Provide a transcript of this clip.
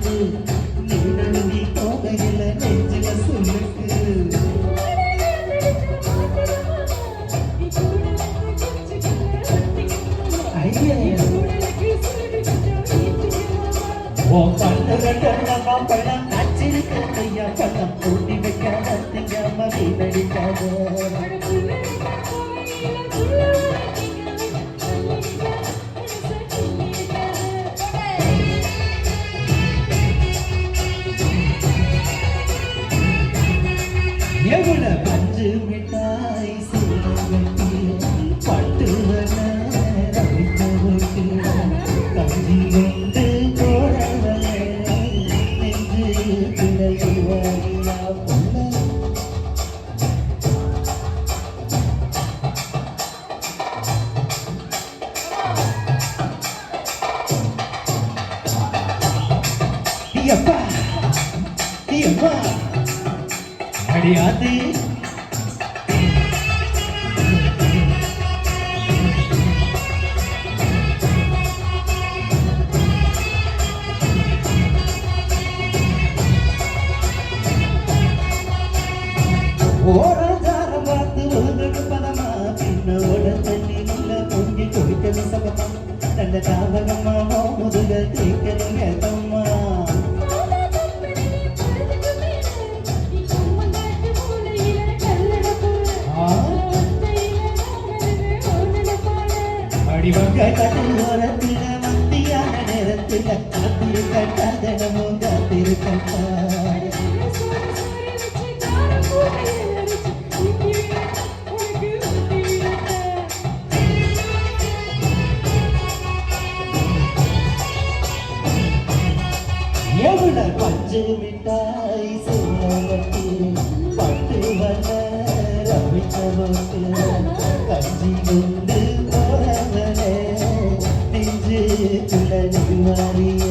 நடக்குது நீ நழுவி போகையில நெஞ்சில சொல்லுக்கு உன் கண்ணு ரெண்டமா பழம் நச்சிருக்கையா பழம் பூட்டி வைக்காத திங்காம வீணடிக்காத எவ்வளவு பஞ்சு மிட்டாய் பட்டு கஞ்சி கொண்டு போறவனே நெஞ்சு பிழையா பொண்ணு ஐயப்பா அடியாதே ஓரஞ்சாரம் பார்த்து ஒழுங்கு பதமா பின்னோட தண்ணி நல்ல பொங்கி குடிக்கணும் சபமா நல்ல ஞாபகமா முதுக தேய்க்கணும் ஏத்தம்மா அடிவங்க கட்டுவோரத்தில மத்தியான நேரத்தில் காத்திருக்கட்டா தினமும் காத்திருக்கட்டா எவ்வளவு பஞ்சு மிட்டாய் சோழவட்டி பட்டு வண்ண ரவிச்சவட்டு கஞ்சி கொண்டு போறவனே நெஞ்சு துளி மாறிய